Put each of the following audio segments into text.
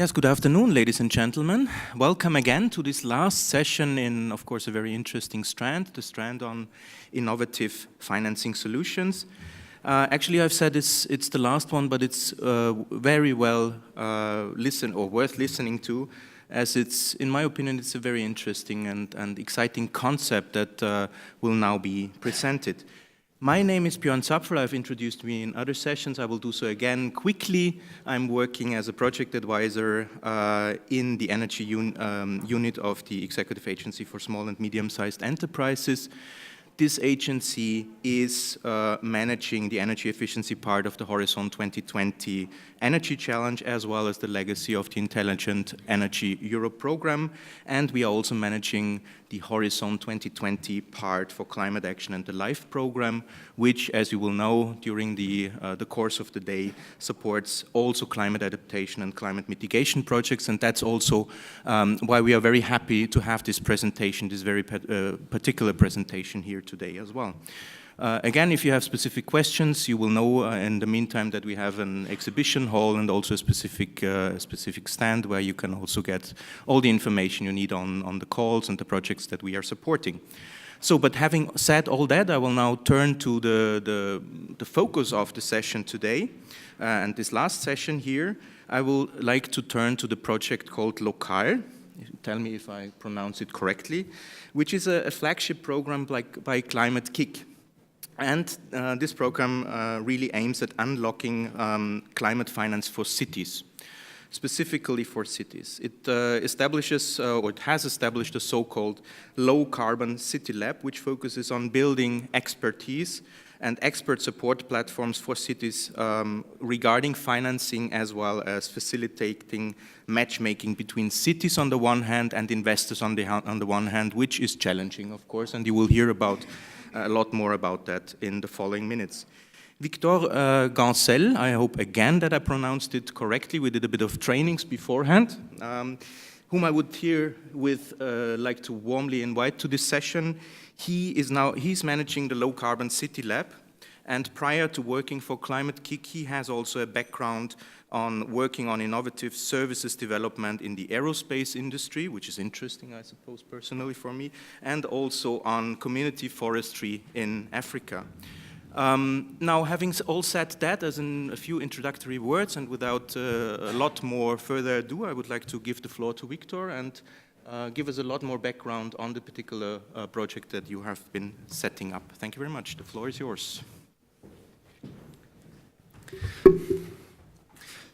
Yes, good afternoon, ladies and gentlemen. Welcome again to this last session in, of course, a very interesting strand, the strand on innovative financing solutions. Actually, I've said it's the last one, but it's very well worth listening to, as it's, in my opinion, it's a very interesting and exciting concept that will now be presented. My name is Björn Zapfel. I've introduced me in other sessions. I will do so again quickly. I'm working as a project advisor in the energy unit of the Executive Agency for Small and Medium-Sized Enterprises. This agency is managing the energy efficiency part of the Horizon 2020 Energy Challenge, as well as the legacy of the Intelligent Energy Europe program. And we are also managing the Horizon 2020 part for climate action and the LIFE program, which, as you will know, during the course of the day, supports also climate adaptation and climate mitigation projects. And that's also why we are very happy to have this presentation, this very particular presentation here today as well. Again, if you have specific questions, you will know in the meantime that we have an exhibition hall and also a specific stand where you can also get all the information you need on the calls and the projects that we are supporting. So, but having said all that, I will now turn to the focus of the session today. And this last session here, I would like to turn to the project called Local. Tell me if I pronounce it correctly, which is a flagship program by Climate KIC. And this program really aims at unlocking climate finance for cities, specifically for cities. It establishes, or it has established a so-called low-carbon city lab, which focuses on building expertise and expert support platforms for cities regarding financing, as well as facilitating matchmaking between cities on the one hand and investors on the one hand, which is challenging, of course, and you will hear about a lot more about that in the following minutes. Victor Gancel, I hope again that I pronounced it correctly. We did a bit of trainings beforehand, whom I would like to warmly invite to this session. He's managing the Low Carbon City Lab, and prior to working for Climate KIC, he has also a background on working on innovative services development in the aerospace industry, which is interesting, I suppose, personally for me, and also on community forestry in Africa. Now, having all said that, as in a few introductory words, and without a lot more further ado, I would like to give the floor to Victor and give us a lot more background on the particular project that you have been setting up. Thank you very much. The floor is yours.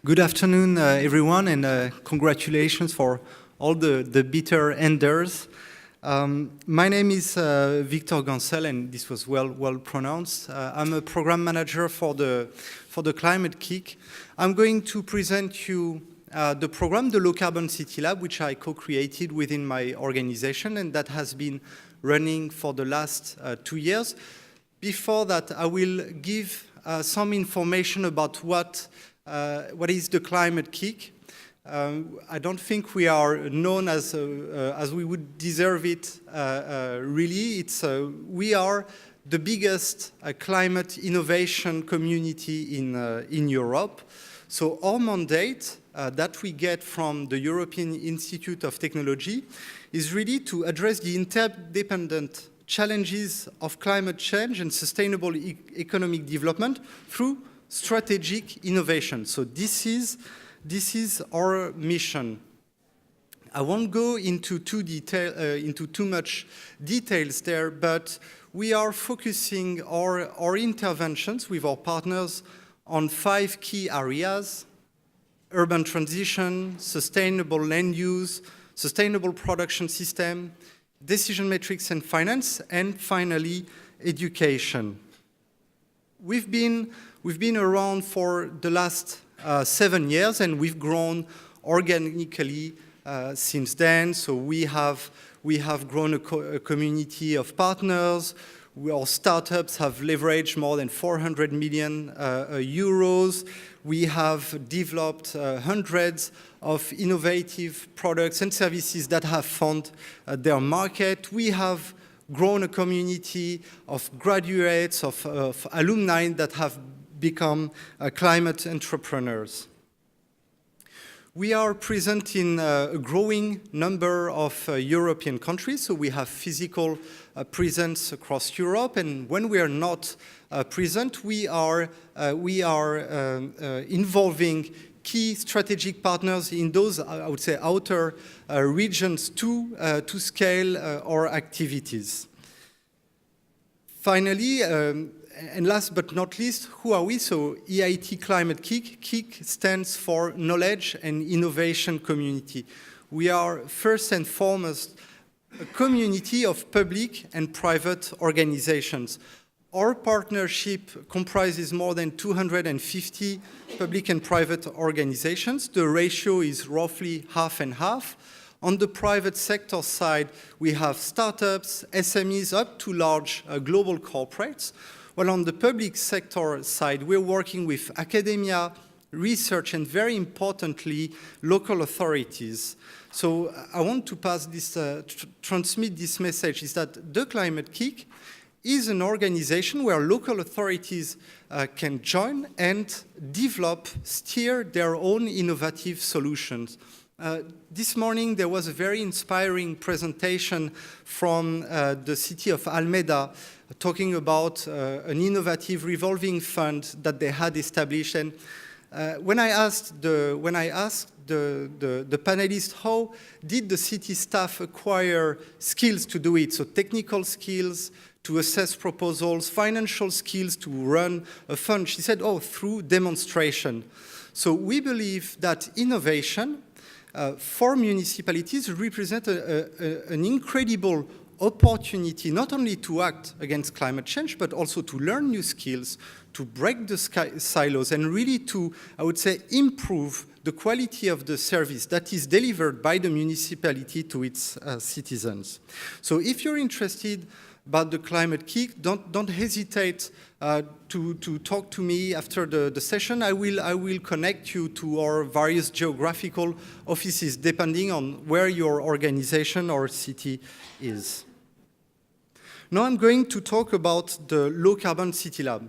Good afternoon, everyone, and congratulations for all the bitter enders. My name is Victor Gancel, and this was well pronounced. I'm a program manager for the Climate KIC. I'm going to present you the program, the Low Carbon City Lab, which I co-created within my organization, and that has been running for the last 2 years. Before that, I will give some information about what is the Climate KIC. I don't think we are known as we would deserve it. Really, we are the biggest climate innovation community in Europe. So our mandate that we get from the European Institute of Technology is really to address the interdependent challenges of climate change and sustainable economic development through strategic innovation. So this is our mission. I won't go into too much details there, but we are focusing our interventions with our partners on 5 key areas: urban transition, sustainable land use, sustainable production system, decision metrics and finance, and finally, education. We've been around for the last 7 years, and we've grown organically since then. So we have grown a community of partners. Our startups have leveraged more than 400 million euros. We have developed hundreds of innovative products and services that have found their market. We have grown a community of graduates, of alumni that have become climate entrepreneurs. We are present in a growing number of European countries, so we have physical presence across Europe, and when we are not present, we are involving key strategic partners in those, I would say, outer regions to scale our activities. Finally, and last but not least, who are we? So EIT Climate KIC. KIC stands for Knowledge and Innovation Community. We are first and foremost a community of public and private organizations. Our partnership comprises more than 250 public and private organizations. The ratio is roughly half and half. On the private sector side, we have startups, SMEs, up to large global corporates. While on the public sector side, we're working with academia, research, and very importantly, local authorities. So I want to pass this, transmit this message, is that the Climate KIC is an organization where local authorities can join and develop, steer their own innovative solutions. This morning, there was a very inspiring presentation from the city of Almeida talking about an innovative revolving fund that they had established. And when I asked the panelists, how did the city staff acquire skills to do it? So technical skills to assess proposals, financial skills to run a fund. She said, oh, through demonstration. So we believe that innovation for municipalities represent an incredible opportunity not only to act against climate change, but also to learn new skills, to break the silos, and really to, I would say, improve the quality of the service that is delivered by the municipality to its citizens. So if you're interested about the Climate KIC, don't hesitate to talk to me after the session. I will connect you to our various geographical offices, depending on where your organization or city is. Now I'm going to talk about the Low Carbon City Lab.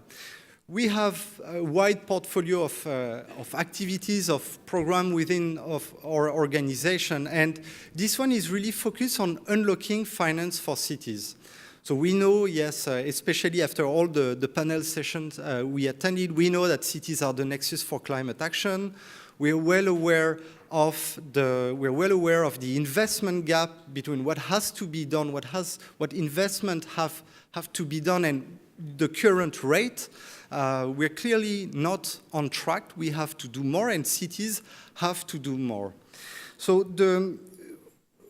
We have a wide portfolio of activities, of programs within our organization, and this one is really focused on unlocking finance for cities. So we know, yes, especially after all the panel sessions we attended, we know that cities are the nexus for climate action. We're well aware of the investment gap between what has to be done, what investment have to be done, and the current rate. We're clearly not on track. We have to do more, and cities have to do more. So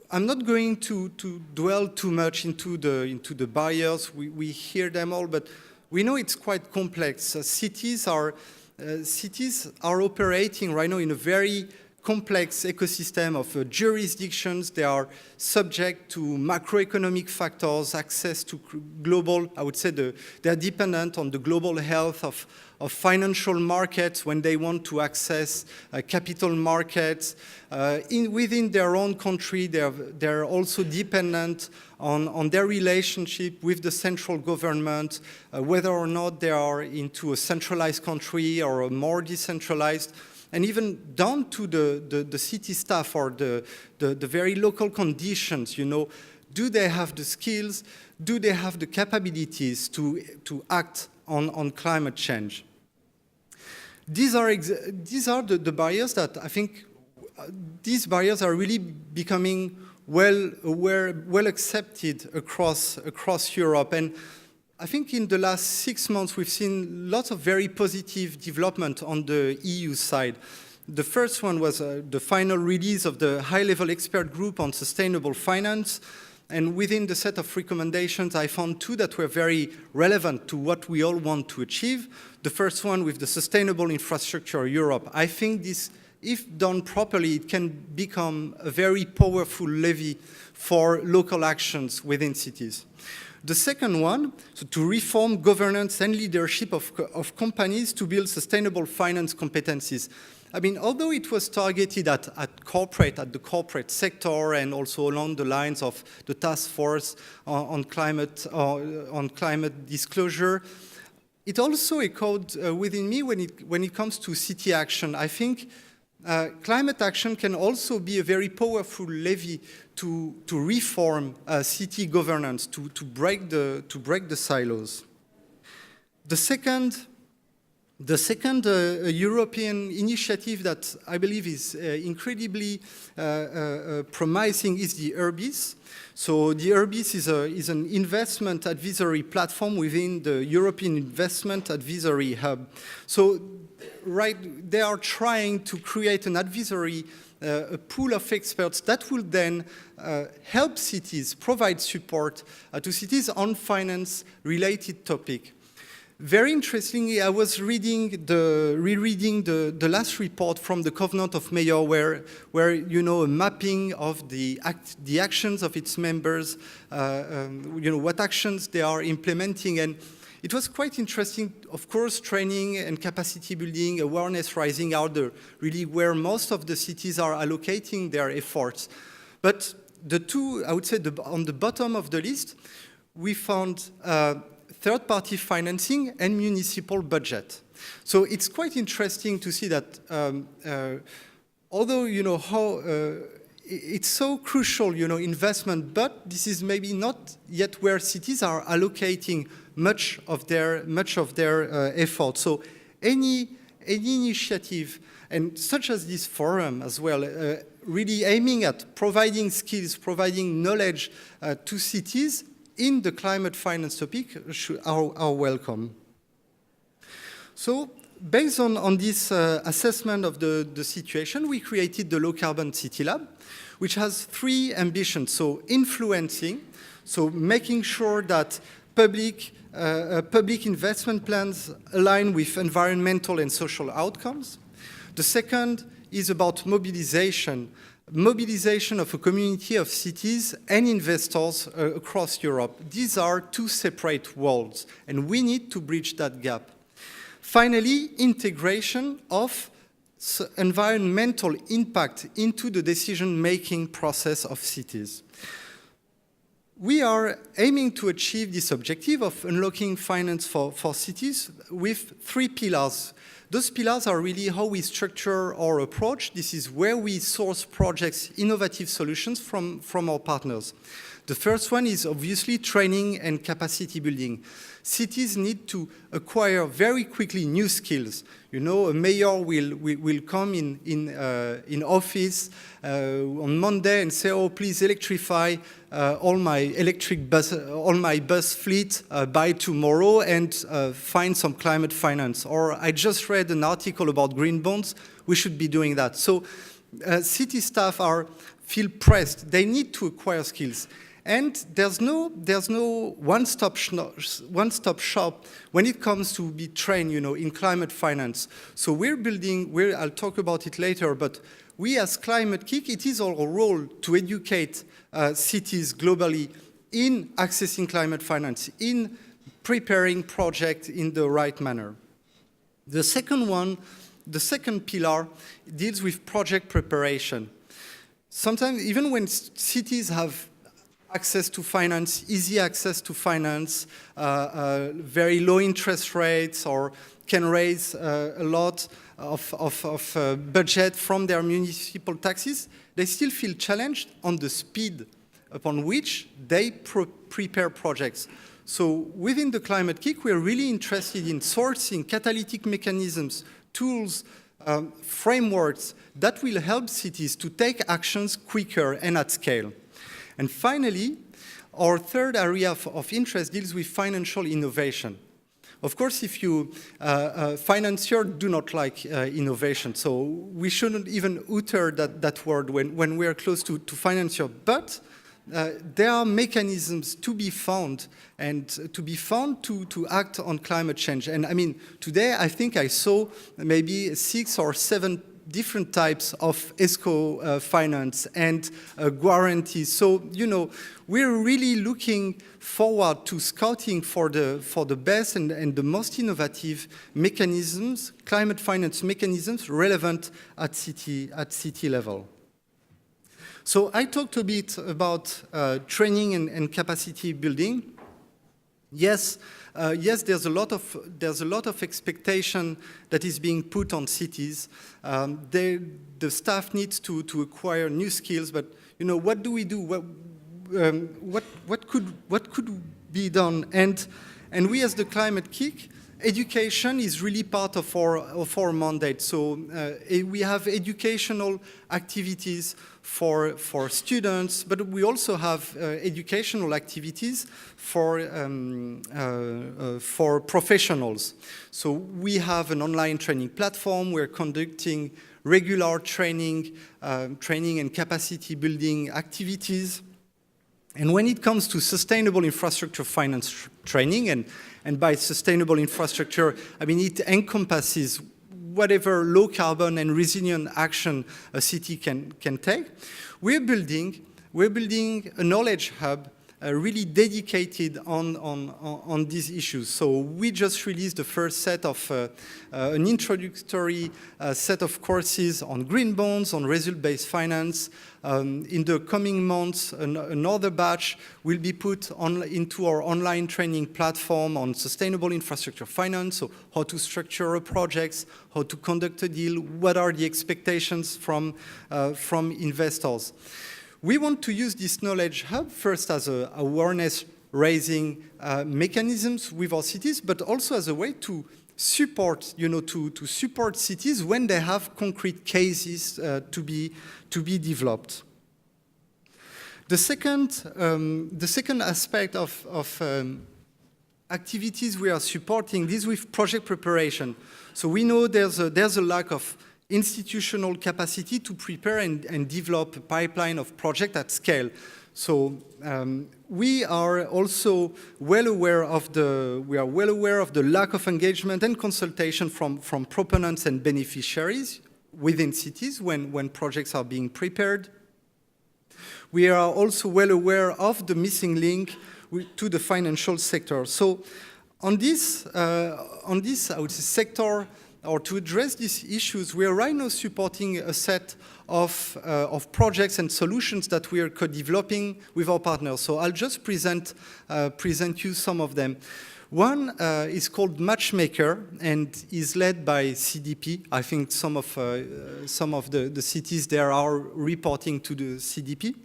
I'm not going to dwell too much into the barriers. We hear them all, but we know it's quite complex. Cities are operating right now in a very complex ecosystem of jurisdictions. They are subject to macroeconomic factors, access to global, I would say they are dependent on the global health of financial markets when they want to access capital markets. Within their own country, they're also dependent on their relationship with the central government, whether or not they are into a centralized country or a more decentralized, and even down to the city staff or the very local conditions, you know. Do they have the skills? Do they have the capabilities to act on climate change? These are the barriers that I think these barriers are really becoming well accepted across Europe. And I think in the last 6 months, we've seen lots of very positive development on the EU side. The first one was the final release of the high-level expert group on sustainable finance. And within the set of recommendations, I found two that were very relevant to what we all want to achieve. The first one with the Sustainable Infrastructure Europe. I think this, if done properly, it can become a very powerful levy for local actions within cities. The second one, so to reform governance and leadership of companies to build sustainable finance competencies. I mean, although it was targeted at the corporate sector and also along the lines of the task force on climate disclosure, it also echoed within me when it comes to city action. I think climate action can also be a very powerful levy to reform city governance, to break the silos. The second European initiative that I believe is incredibly promising is the ERBs. So the ERBs is an investment advisory platform within the European Investment Advisory Hub. So they are trying to create an advisory, a pool of experts that will then help cities, provide support to cities on finance-related topics. Very interestingly, I was rereading the last report from the Covenant of Mayors, where you know, a mapping of the actions of its members, you know, what actions they are implementing, and it was quite interesting. Of course, training and capacity building, awareness raising are really where most of the cities are allocating their efforts. But the two, I would say, on the bottom of the list, we found third-party financing and municipal budget. So it's quite interesting to see that although, you know, how it's so crucial, you know, investment, but this is maybe not yet where cities are allocating much of their effort. So any initiative, and such as this forum as well, really aiming at providing skills, providing knowledge to cities in the climate finance topic are welcome. So based on this assessment of the situation, we created the Low Carbon City Lab, which has three ambitions. So influencing, so making sure that public investment plans align with environmental and social outcomes. The second is about mobilization of a community of cities and investors across Europe. These are two separate worlds, and we need to bridge that gap. Finally, integration of environmental impact into the decision-making process of cities. We are aiming to achieve this objective of unlocking finance for cities with three pillars. Those pillars are really how we structure our approach. This is where we source projects, innovative solutions from our partners. The first one is obviously training and capacity building. Cities need to acquire very quickly new skills. You know, a mayor will come in office on Monday and say, "Oh, please electrify all my bus fleet by tomorrow and find some climate finance." Or I just read an article about green bonds. We should be doing that. So city staff feel pressed. They need to acquire skills. And there's no one-stop shop when it comes to be trained, you know, in climate finance. So I'll talk about it later, but we as Climate KIC, it is our role to educate cities globally in accessing climate finance, in preparing projects in the right manner. The second pillar deals with project preparation. Sometimes, even when cities have access to finance, easy access to finance, very low interest rates, or can raise a lot of budget from their municipal taxes, they still feel challenged on the speed upon which they prepare projects. So within the Climate KIC, we're really interested in sourcing catalytic mechanisms, tools, frameworks that will help cities to take actions quicker and at scale. And finally, our third area of interest deals with financial innovation. Of course, if you financiers do not like innovation, so we shouldn't even utter that word when we are close to financier. But there are mechanisms to be found to act on climate change. And I mean, today I think I saw maybe 6 or 7 different types of ESCO finance and guarantees. So, you know, we're really looking forward to scouting for the best and the most innovative mechanisms, climate finance mechanisms relevant at city level. So I talked a bit about training and capacity building. Yes, yes, there's a lot of expectation that is being put on cities. The staff needs to acquire new skills, but you know, what do we do? What could be done? And we as the Climate KIC, education is really part of our mandate. So we have educational activities for students, but we also have educational activities for professionals. So we have an online training platform. We're conducting regular training and capacity building activities. And when it comes to sustainable infrastructure finance training, and by sustainable infrastructure, I mean it encompasses whatever low carbon and resilient action a city can take. We're building a knowledge hub really dedicated on these issues. So we just released the first set of an introductory set of courses on green bonds, on result-based finance. In the coming months, another batch will be put into our online training platform on sustainable infrastructure finance, so how to structure a project, how to conduct a deal, what are the expectations from investors. We want to use this knowledge hub first as a awareness-raising mechanisms with our cities, but also as a way to support, to support cities when they have concrete cases to be developed. The second aspect of activities we are supporting this with project preparation. So we know there's a lack of institutional capacity to prepare and develop a pipeline of projects at scale. So we are also well aware of the lack of engagement and consultation from proponents and beneficiaries within cities when projects are being prepared. We are also well aware of the missing link to the financial sector. So on this, I would say, sector, or to address these issues, we are right now supporting a set of projects and solutions that we are co-developing with our partners. So I'll just present you some of them. One is called Matchmaker and is led by CDP. I think some of the cities there are reporting to the CDP.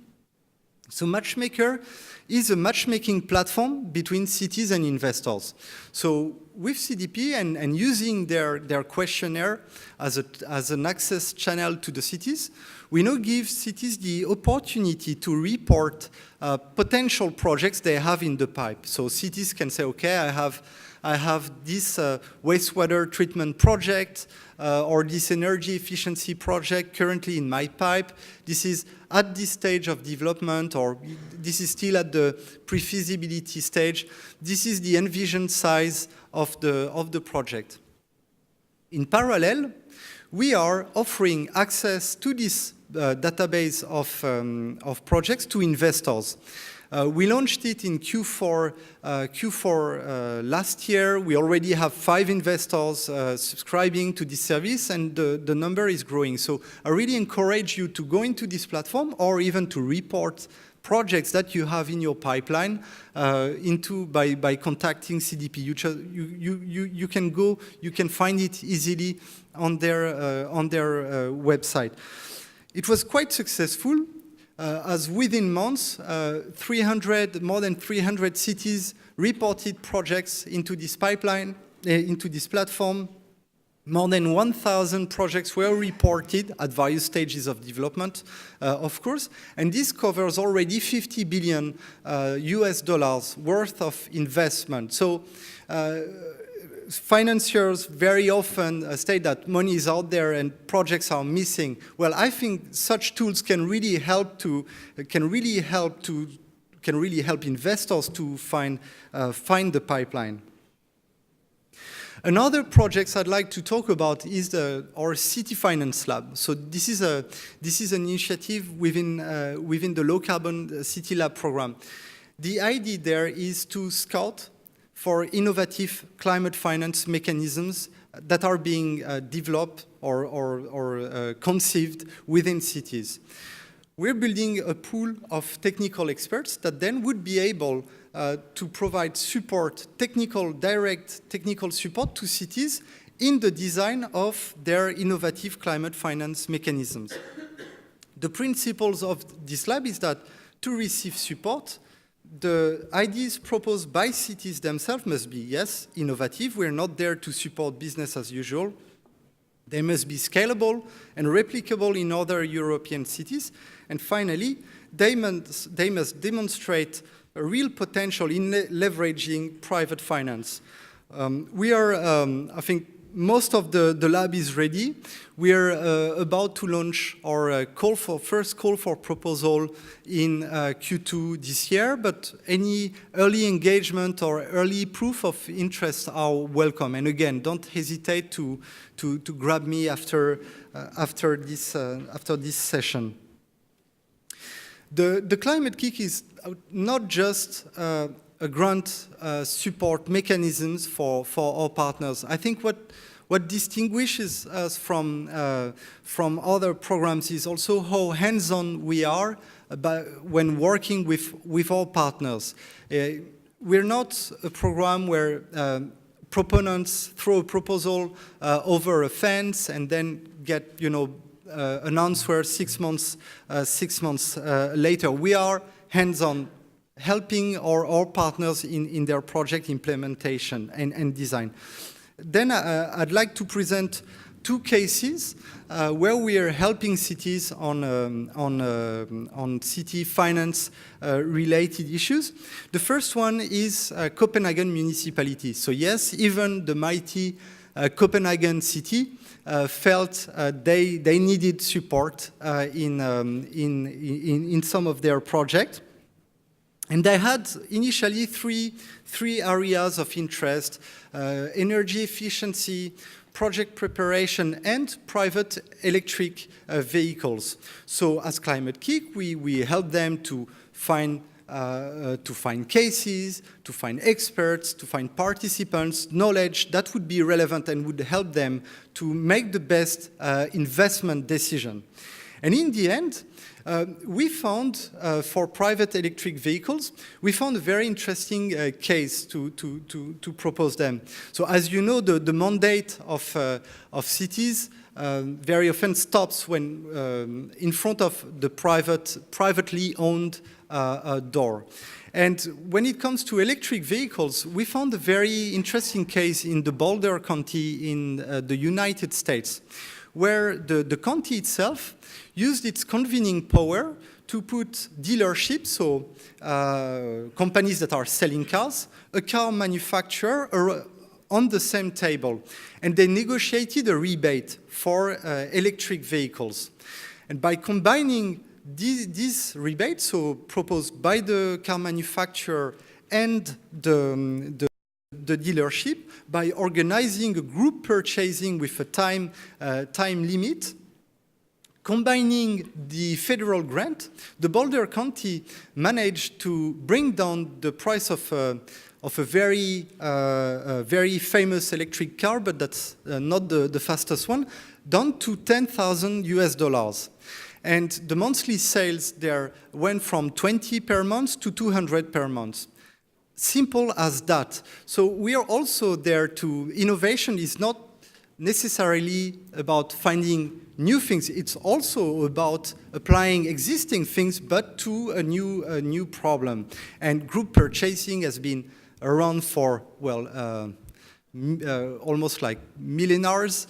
So Matchmaker is a matchmaking platform between cities and investors. So with CDP and using their questionnaire as an access channel to the cities, we now give cities the opportunity to report potential projects they have in the pipe. So cities can say, okay, I have this wastewater treatment project or this energy efficiency project currently in my pipe. This is at this stage of development, or this is still at the pre-feasibility stage. This is the envisioned size of the project. In parallel, we are offering access to this database of projects to investors. We launched it in Q4 last year. We already have 5 investors subscribing to this service, and the number is growing. So I really encourage you to go into this platform, or even to report projects that you have in your pipeline by contacting CDP. You can find it easily on their website. It was quite successful. As within months, more than 300 cities reported projects into this pipeline, into this platform. More than 1,000 projects were reported at various stages of development, of course, and this covers already $50 billion US dollars worth of investment. So financiers very often state that money is out there and projects are missing. Well, I think such tools can really help investors to find the pipeline. Another project I'd like to talk about is our City Finance Lab. So this is an initiative within the Low Carbon City Lab program. The idea there is to scout for innovative climate finance mechanisms that are being developed or conceived within cities. We're building a pool of technical experts that then would be able to provide support, direct technical support to cities in the design of their innovative climate finance mechanisms. The principles of this lab is that to receive support, the ideas proposed by cities themselves must be, yes, innovative. We're not there to support business as usual. They must be scalable and replicable in other European cities. And finally, they must demonstrate a real potential in leveraging private finance. I think most of the lab is ready. We are about to launch our first call for proposal in Q2 this year, but any early engagement or early proof of interest are welcome. And again, don't hesitate to grab me after this session. The Climate KIC is not just a grant support mechanisms for our partners. I think what distinguishes us from other programs is also how hands-on we are when working with our partners. We're not a program where proponents throw a proposal over a fence and then get, an answer 6 months later. We are hands-on, helping our partners in their project implementation and design. Then I'd like to present 2 cases where we are helping cities on city finance related issues. The first one is Copenhagen municipality. So yes, even the mighty Copenhagen city felt they needed support in some of their projects. And they had initially three areas of interest: energy efficiency, project preparation, and private electric vehicles. So as Climate KIC, we help them to find cases, to find experts, to find participants, knowledge that would be relevant and would help them to make the best investment decision. And in the end, we found, for private electric vehicles, we found a very interesting case to propose them. So as you know, the mandate of cities very often stops when in front of the privately owned door. And when it comes to electric vehicles, we found a very interesting case in the Boulder County in the United States, where the county itself used its convening power to put dealerships, so companies that are selling cars, a car manufacturer on the same table. And they negotiated a rebate for electric vehicles. And by combining these rebates, so proposed by the car manufacturer and the dealership, by organizing a group purchasing with a time limit, combining the federal grant, the Boulder County managed to bring down the price of a very famous electric car, but that's not the fastest one, down to $10,000. And the monthly sales there went from 20 per month to 200 per month. Simple as that. So we are also there innovation is not necessarily about finding new things. It's also about applying existing things, but to a new problem. And group purchasing has been around for, almost like millennials.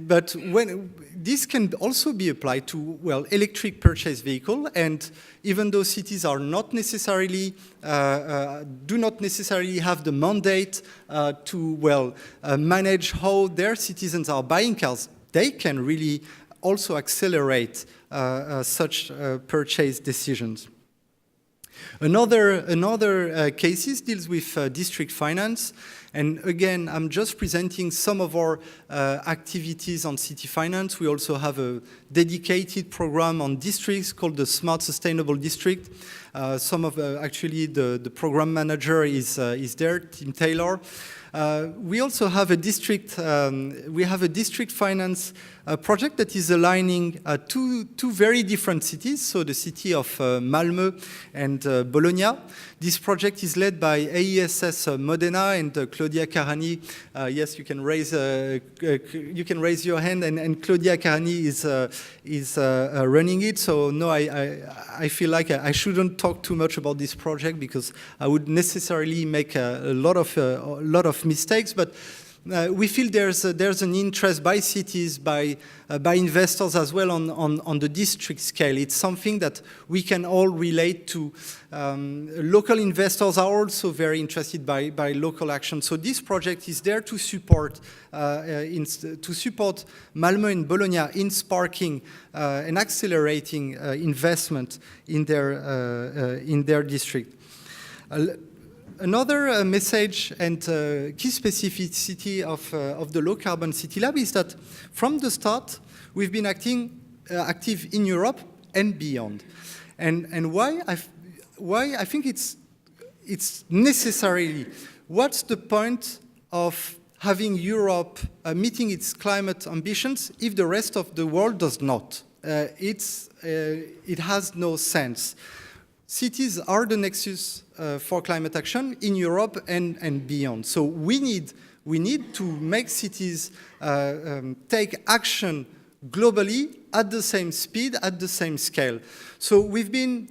But when this can also be applied to, electric purchase vehicle. And even though cities are not necessarily, do not necessarily have the mandate to, manage how their citizens are buying cars, they can really also accelerate such purchase decisions. Another cases deals with district finance, And again, I'm just presenting some of our activities on city finance. We also have a dedicated program on districts called the Smart Sustainable District. Actually, the program manager is there, Tim Taylor. We also have a district finance project that is aligning two very different cities, so the city of Malmö and Bologna. This project is led by AESS Modena and Claudia Carani. Yes, you can raise your hand, and Claudia Carani is running it. So no, I feel like I shouldn't talk too much about this project because I would necessarily make a lot of mistakes, but we feel there's an interest by cities, by investors as well on the district scale. It's something that we can all relate to. Local investors are also very interested by local action. So this project is there to support Malmö and Bologna in sparking and accelerating investment in their district. Another message and key specificity of the Low Carbon City Lab is that from the start, we've been active in Europe and beyond. And why I think it's necessarily, what's the point of having Europe meeting its climate ambitions if the rest of the world does not? It has no sense. Cities are the nexus for climate action in Europe and beyond. So we need to make cities take action globally at the same speed, at the same scale. So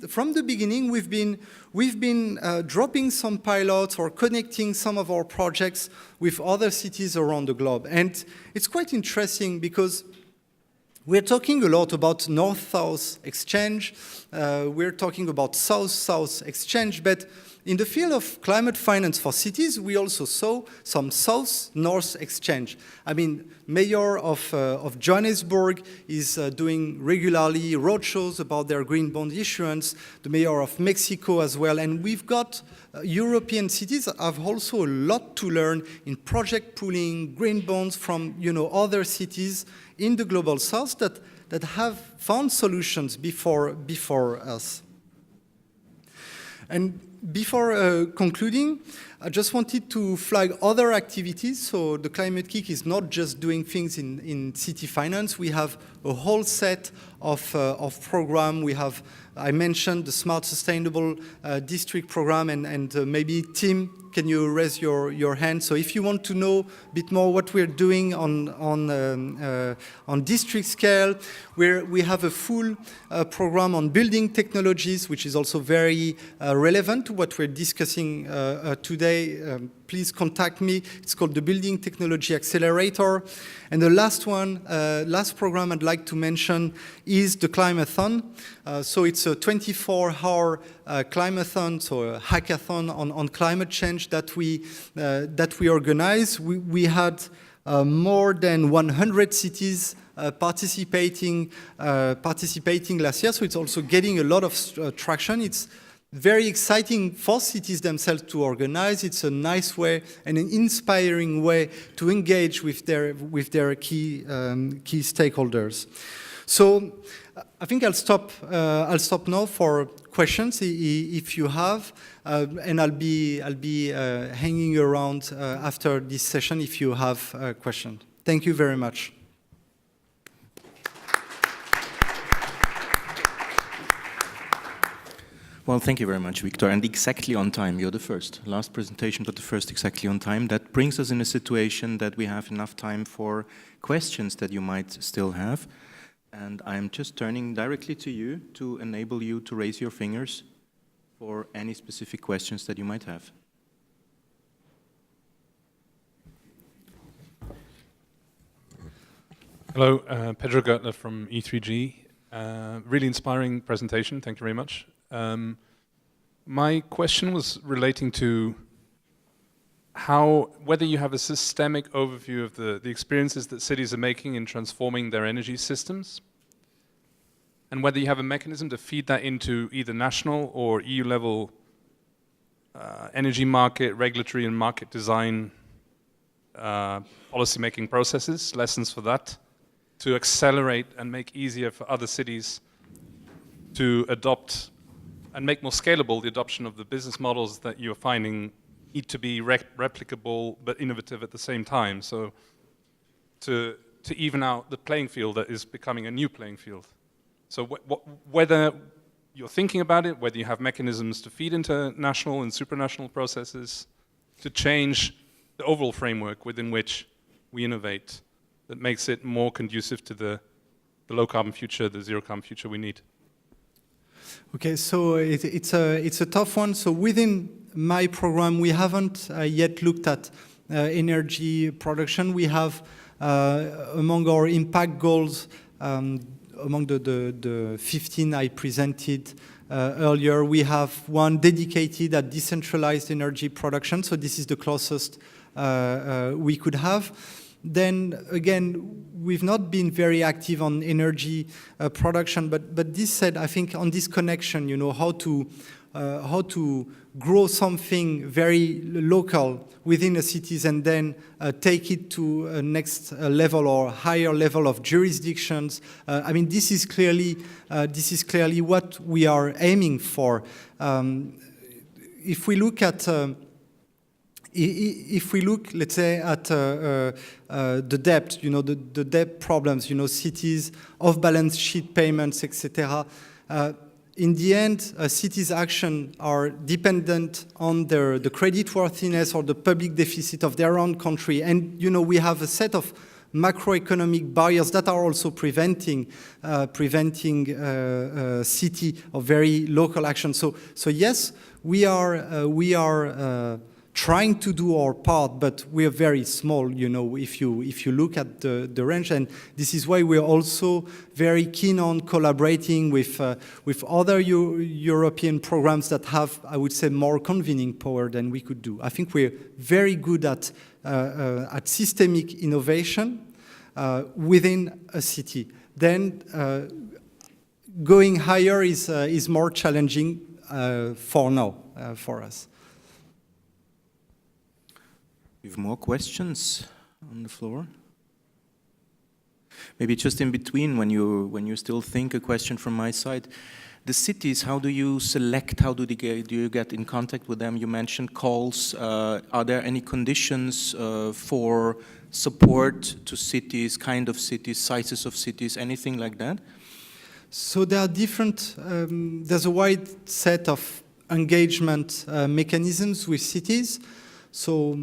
from the beginning, we've been dropping some pilots or connecting some of our projects with other cities around the globe. And it's quite interesting because we're talking a lot about North-South exchange, we're talking about South-South exchange, but in the field of climate finance for cities, we also saw some South-North exchange. I mean, Mayor of Johannesburg is doing regularly roadshows about their green bond issuance, the Mayor of Mexico as well, and we've got European cities have also a lot to learn in project pooling, green bonds from other cities in the global south that have found solutions before us. And before concluding, I just wanted to flag other activities. So the Climate KIC is not just doing things in city finance. We have a whole set of program. I mentioned the Smart Sustainable District program, and maybe Tim, can you raise your hand? So if you want to know a bit more what we're doing on district scale, we have a full program on building technologies, which is also very relevant to what we're discussing today. Please contact me. It's called the Building Technology Accelerator. And the last program I'd like to mention is the Climathon. So it's a 24-hour Climathon, so a hackathon on climate change that we organize. We had more than 100 cities participating last year, so it's also getting a lot of traction. It's very exciting for cities themselves to organize. It's a nice way and an inspiring way to engage with their key stakeholders. So I think I'll stop now for questions if you have, and I'll be hanging around after this session if you have questions. Thank you very much. Well, thank you very much, Victor. And exactly on time, you're the first. Last presentation, but the first exactly on time. That brings us in a situation that we have enough time for questions that you might still have. And I'm just turning directly to you to enable you to raise your fingers for any specific questions that you might have. Hello, Pedro Gertler from E3G. Really inspiring presentation, thank you very much. My question was relating to whether you have a systemic overview of the experiences that cities are making in transforming their energy systems, and whether you have a mechanism to feed that into either national or EU level energy market, regulatory and market design policy-making processes, lessons for that, to accelerate and make easier for other cities to adopt and make more scalable the adoption of the business models that you're finding need to be replicable but innovative at the same time. So to even out the playing field that is becoming a new playing field. So whether you're thinking about it, whether you have mechanisms to feed into national and supranational processes, to change the overall framework within which we innovate that makes it more conducive to the low carbon future, the zero carbon future we need. Okay, so it's a tough one. So within my program, we haven't yet looked at energy production. We have among our impact goals, among the 15 I presented earlier, we have one dedicated at decentralized energy production. So this is the closest we could have. Then again, we've not been very active on energy production, but this said, I think on this connection, you know, how to grow something very local within the cities and then take it to a next level or higher level of jurisdictions. I mean, this is clearly what we are aiming for. If we look, let's say, at the debt, you know, the debt problems, you know, cities, off-balance sheet payments, etc. In the end, cities' action are dependent on the creditworthiness or the public deficit of their own country. And, you know, we have a set of macroeconomic barriers that are also preventing city or very local action. So yes, we are trying to do our part, but we are very small, you know, if you look at the range. And this is why we're also very keen on collaborating with other European programs that have, I would say, more convening power than we could do. I think we're very good at systemic innovation within a city. Then going higher is more challenging for now, for us. We have more questions on the floor. Maybe just in between, when you still think, a question from my side. The cities, how do you select? How do you get in contact with them? You mentioned calls. Are there any conditions for support to cities, kind of cities, sizes of cities, anything like that? So there are different. There's a wide set of engagement mechanisms with cities. So.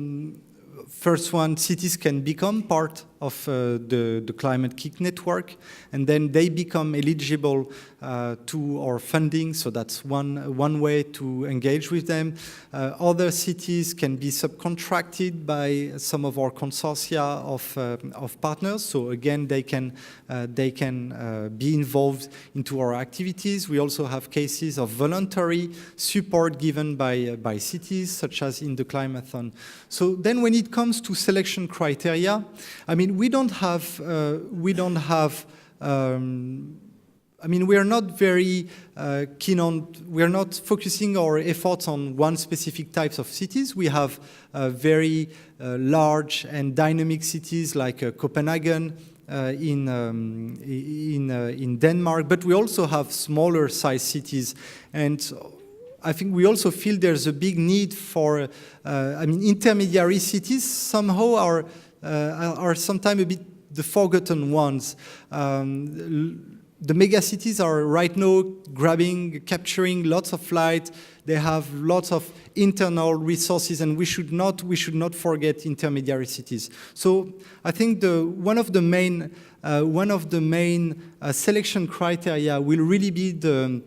First one, cities can become part of the Climate KIC network, and then they become eligible to our funding. So that's one way to engage with them. Other cities can be subcontracted by some of our consortia of partners. So again, they can be involved into our activities. We also have cases of voluntary support given by cities, such as in the Climathon. So then, when it comes to selection criteria, I mean, we are not very keen on, we are not focusing our efforts on one specific types of cities. We have very large and dynamic cities like Copenhagen in Denmark, but we also have smaller size cities. And I think we also feel there's a big need for, intermediary cities somehow are sometimes a bit the forgotten ones. The mega cities are right now capturing lots of light. They have lots of internal resources, and we should not forget intermediary cities. So I think one of the main selection criteria will really be the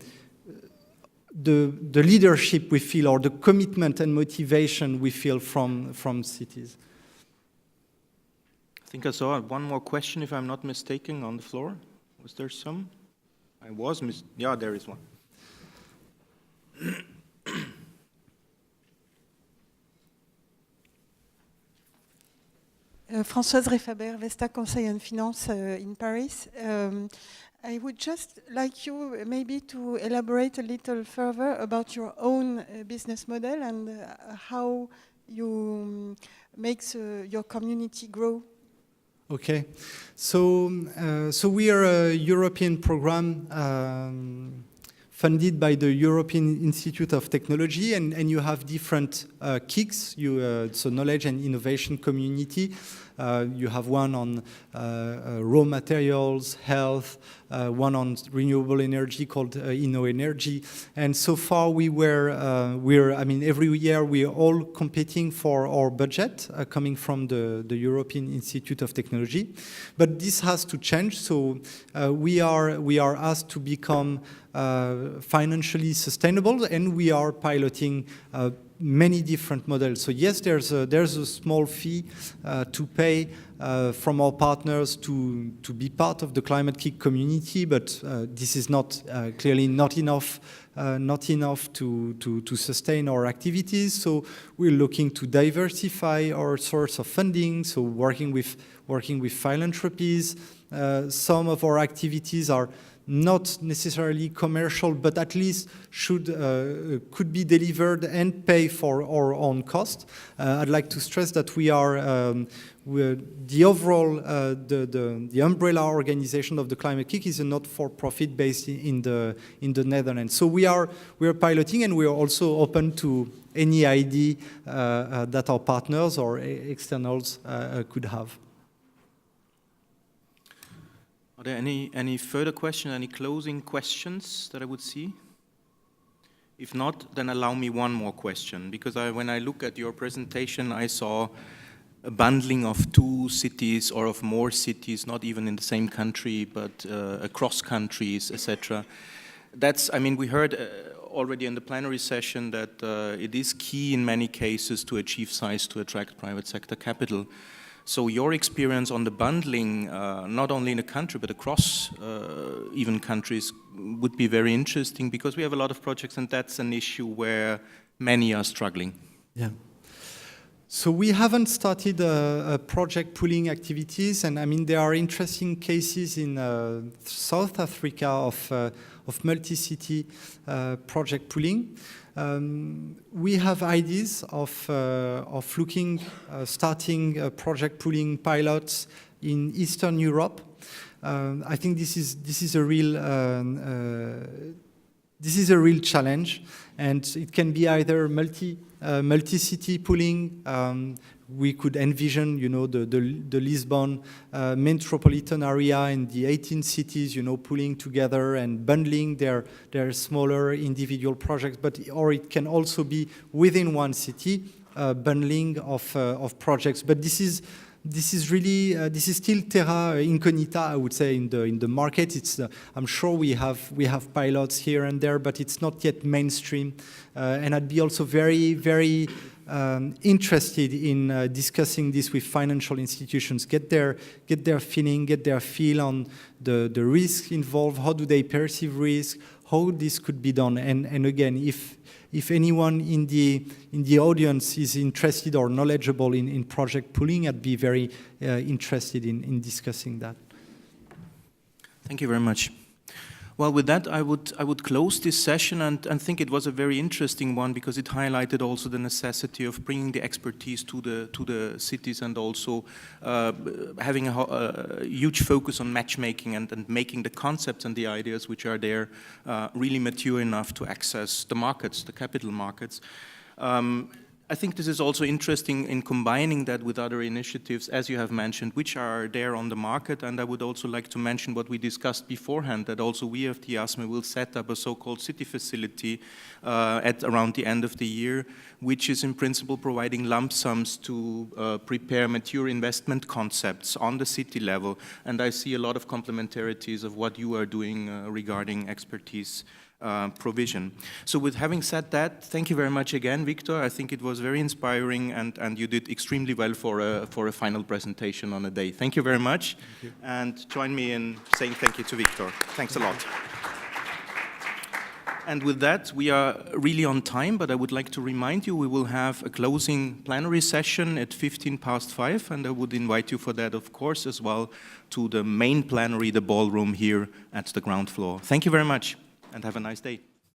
leadership we feel, or the commitment and motivation we feel from cities. I think I saw one more question, if I'm not mistaken, on the floor. Was there some? Yeah, there is one. Françoise Refaber, Vesta Conseil and Finance in Paris. I would just like you maybe to elaborate a little further about your own business model and how you makes your community grow? Okay, so we are a European program funded by the European Institute of Technology, and you have different KICs, so knowledge and innovation community. You have one on raw materials, health, one on renewable energy called InnoEnergy. And so far every year we are all competing for our budget coming from the European Institute of Technology. But this has to change, so we are asked to become financially sustainable, and we are piloting many different models. So yes, there's a small fee to pay from our partners to be part of the Climate KIC community, but this is not clearly not enough to sustain our activities. So we're looking to diversify our source of funding. So working with philanthropies. Some of our activities are not necessarily commercial, but at least could be delivered and pay for our own cost. I'd like to stress that we're the overall the umbrella organization of the Climate KIC is a not-for-profit based in the Netherlands. So we are piloting, and we are also open to any idea that our partners or externals could have. Are there any further questions, any closing questions that I would see? If not, then allow me one more question, because when I look at your presentation, I saw a bundling of 2 cities or of more cities, not even in the same country, but across countries, etc. We heard already in the plenary session that it is key in many cases to achieve size to attract private sector capital. So your experience on the bundling, not only in a country, but across even countries, would be very interesting, because we have a lot of projects, and that's an issue where many are struggling. Yeah. So we haven't started a project pooling activities, and there are interesting cases in South Africa of multi-city project pooling. We have ideas of starting project pooling pilots in Eastern Europe. I think this is a real challenge, and it can be either multi-city pooling. We could envision, the Lisbon metropolitan area and the 18 cities, pooling together and bundling their smaller individual projects. Or it can also be within one city, bundling of projects. But this is still terra incognita, I would say, in the market. I'm sure we have pilots here and there, but it's not yet mainstream. And I'd be also very, very interested in discussing this with financial institutions, get their feeling, get their feel on the risk involved, how do they perceive risk, how this could be done. And again, if anyone in the audience is interested or knowledgeable in project pooling, I'd be very interested in discussing that. Thank you very much. Well, with that, I would close this session and think it was a very interesting one, because it highlighted also the necessity of bringing the expertise to the cities, and also having a huge focus on matchmaking and making the concepts and the ideas which are there really mature enough to access the markets, the capital markets. I think this is also interesting in combining that with other initiatives, as you have mentioned, which are there on the market. And I would also like to mention what we discussed beforehand, that also we of the IASME will set up a so-called city facility at around the end of the year, which is in principle providing lump sums to prepare mature investment concepts on the city level. And I see a lot of complementarities of what you are doing regarding expertise provision. So with having said that, thank you very much again, Victor. I think it was very inspiring, and you did extremely well for a final presentation on a day. Thank you very much. Thank you. And join me in saying thank you to Victor. Thanks a lot. And with that, we are really on time, but I would like to remind you we will have a closing plenary session at 5:15, and I would invite you for that, of course, as well, to the main plenary, the ballroom here at the ground floor. Thank you very much, and have a nice day.